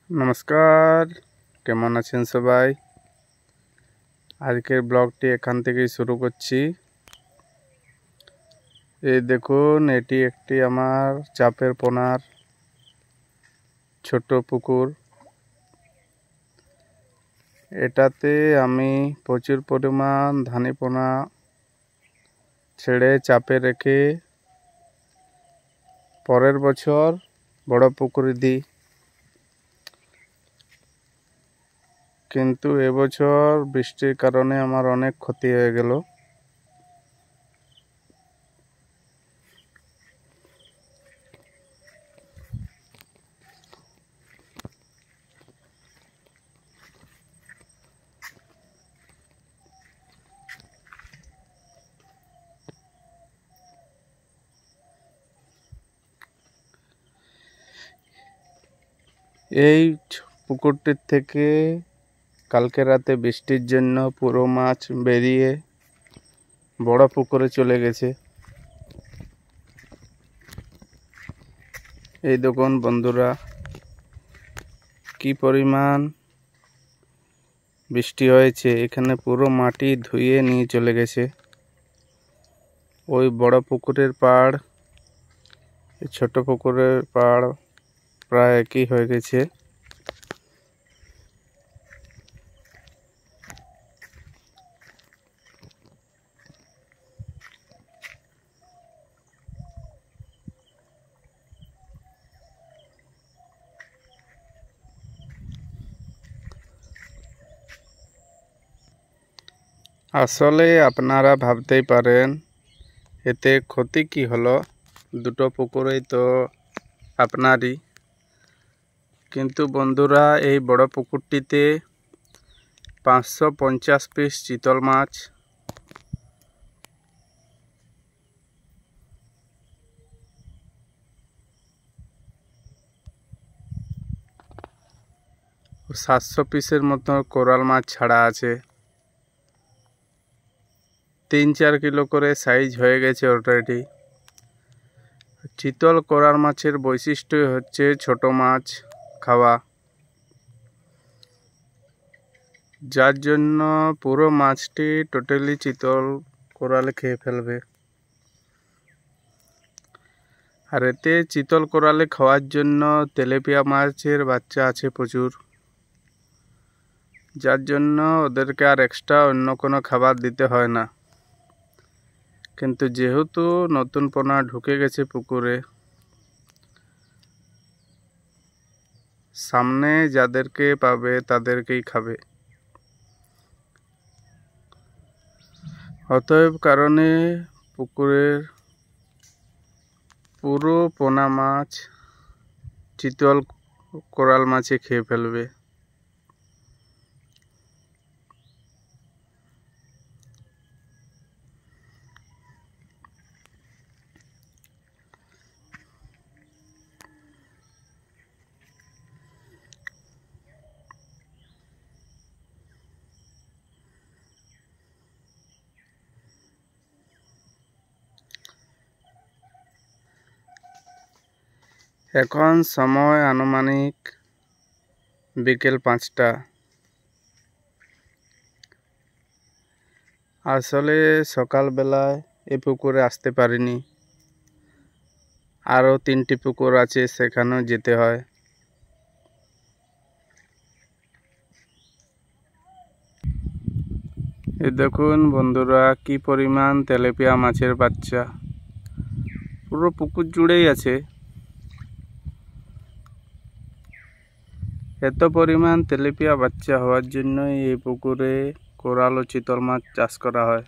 নমস্কার, কেমন আছেন সবাই? আজকের ব্লগটি এখান থেকেই শুরু করছি। এই দেখুন, এটি একটি আমার চাপের পোনার ছোট পুকুর। এটাতে আমি প্রচুর পরিমাণ ধানি পোনা ছেড়ে চাপে রেখে পরের বছর বড় পুকুরে দিই, কিন্তু এবছর বৃষ্টির কারণে আমার অনেক ক্ষতি হয়ে গেল। এই পুকুরটির থেকে কালকে রাতে বৃষ্টির জন্য পুরো মাছ বেরিয়ে বড় পুকুরে চলে গেছে। এই দেখুন বন্ধুরা, কি পরিমাণ বৃষ্টি হয়েছে, এখানে পুরো মাটি ধুয়ে নিয়ে চলে গেছে। ওই বড় পুকুরের পাড় ছোট পুকুরের পাড় প্রায় একই হয়ে গেছে। আসলে আপনারা ভাবতেই পারেন এতে ক্ষতি কি হলো, দুটো পুকুরেই তো আপনারই। কিন্তু বন্ধুরা, এই বড় পুকুরটিতে 550 পিস চিতল মাছ, ও 700 পিসের মতো কোরাল মাছ ছাড়া আছে। 3-4 কিলো করে সাইজ হয়ে গেছে অলরেডি। চিতল কোরাল মাছের বৈশিষ্ট্য হচ্ছে ছোট মাছ খাওয়া, যার জন্য পুরো মাছটি টোটালি চিতল কোরাল খেয়ে ফেলবে। আর এতে চিতল কোরালে খাওয়ার জন্য তেলাপিয়া মাছের বাচ্চা আছে প্রচুর, যার জন্য ওদেরকে আর এক্সট্রা অন্য কোনো খাবার দিতে হয় না। কিন্তু যেহেতু নতুন পোনা ঢুকে গেছে পুকুরে, সামনে যাদেরকে পাবে তাদেরকেই খাবে। অতএব কারণে পুকুরের পুরো পোনা মাছ চিতল কোরাল মাছে খেয়ে ফেলবে। এখন সময় আনুমানিক বিকেল 5টা। আসলে সকালবেলায় এই পুকুরে আসতে পারিনি, আরও 3টি পুকুর আছে, সেখানেও যেতে হয়। এই দেখুন বন্ধুরা, কি পরিমাণ তেলাপিয়া মাছের বাচ্চা পুরো পুকুর জুড়েই আছে। এত পরিমাণ তেলাপিয়া বাচ্চা হওয়ার জন্যই এই পুকুরে কোরাল ও চিতল মাছ চাষ করা হয়।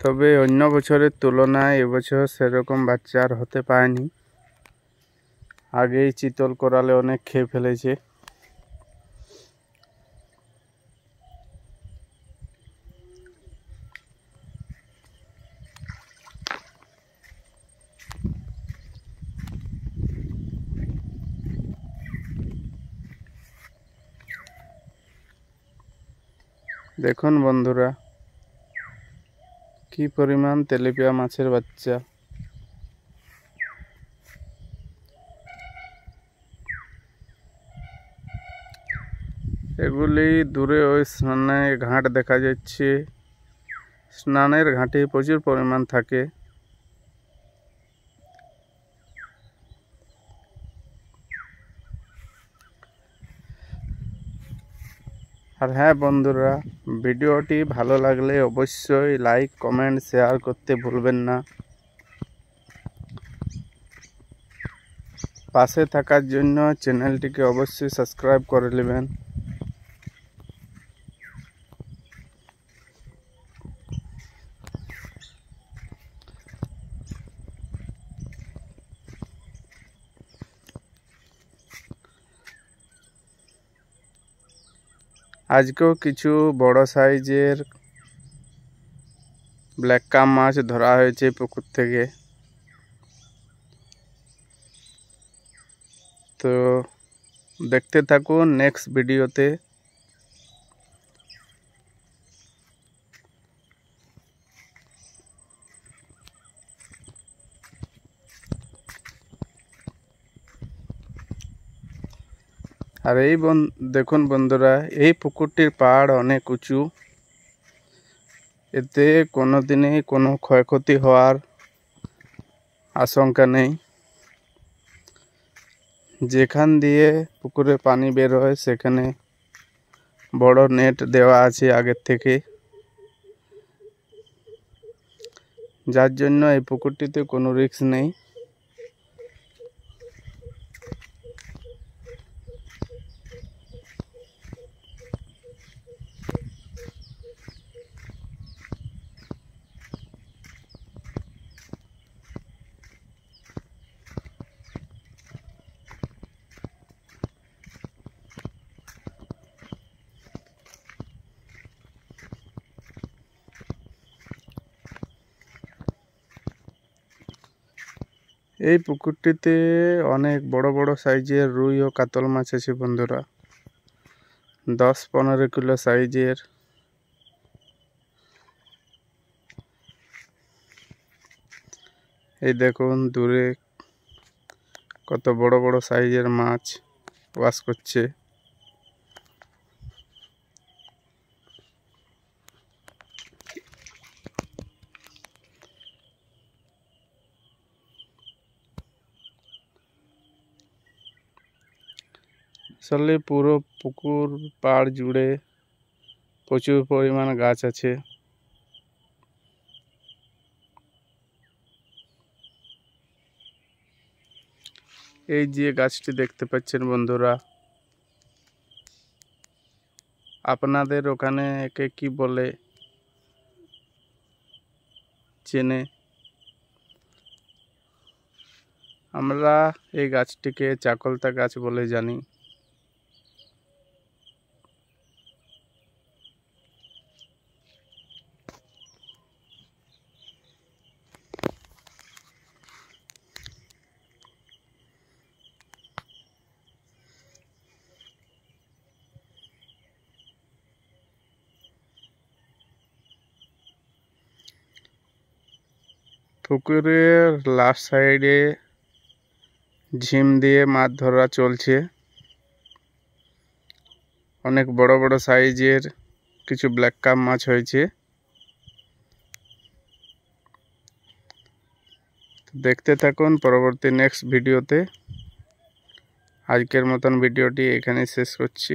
তবে অন্য বছরের তুলনায় এবছর সেরকম বাচ্চা আর হতে পারেনি। আগেই চিতল কোরালে অনেক খেয়ে ফেলেছে। দেখুন বন্ধুরা, কি পরিমাণ তেলাপিয়া মাছের বাচ্চা। এগুলি দূরে ওই স্নানের ঘাট দেখা যাচ্ছে। স্নানের ঘাটে প্রচুর পরিমাণ থাকে। আর হ্যাঁ বন্ধুরা, ভিডিওটি ভালো লাগলে অবশ্যই লাইক, কমেন্ট, শেয়ার করতে ভুলবেন না। পাশে থাকার জন্য চ্যানেলটিকে অবশ্যই সাবস্ক্রাইব করে নেবেন। আজকেও কিছু বড় সাইজের ব্ল্যাক কাপ মাছ ধরা হয়েছে পুকুর থেকে। তো দেখতে থাকুন নেক্সট ভিডিওতে। আর দেখুন বন্ধুরা, এই পুকুরটির পাড় অনেক উঁচু। এতে কোনো দিনই কোনো ক্ষয়ক্ষতি হওয়ার আশঙ্কা নেই। যেখান দিয়ে পুকুরে পানি বের হয় সেখানে বড় নেট দেওয়া আছে আগের থেকে, যার জন্য এই পুকুরটিতে কোনো রিস্ক নেই। এই পুকুরটিতে অনেক বড় বড় সাইজের রুই ও কাতল মাছ আছে বন্ধুরা, 10-15 কিলো সাইজের। এই দেখুন দূরে কত বড় বড় সাইজের মাছ ওয়াশ করছে। আসলে পুরো পুকুর পাড় জুড়ে প্রচুর পরিমাণ গাছ আছে। এই যে গাছটি দেখতে পাচ্ছেন বন্ধুরা, আপনাদের ওখানে একে কি বলে চেনে? আমরা এই গাছটিকে চাকলতা গাছ বলে জানি। পুকুরের লাস্ট সাইডে ঝিম দিয়ে মাছ ধরা চলছে। অনেক বড় বড় সাইজের কিছু ব্ল্যাক কাপ মাছ হয়েছে। দেখতে থাকুন পরবর্তী নেক্সট ভিডিওতে। আজকের মতন ভিডিওটি এখানে শেষ করছি।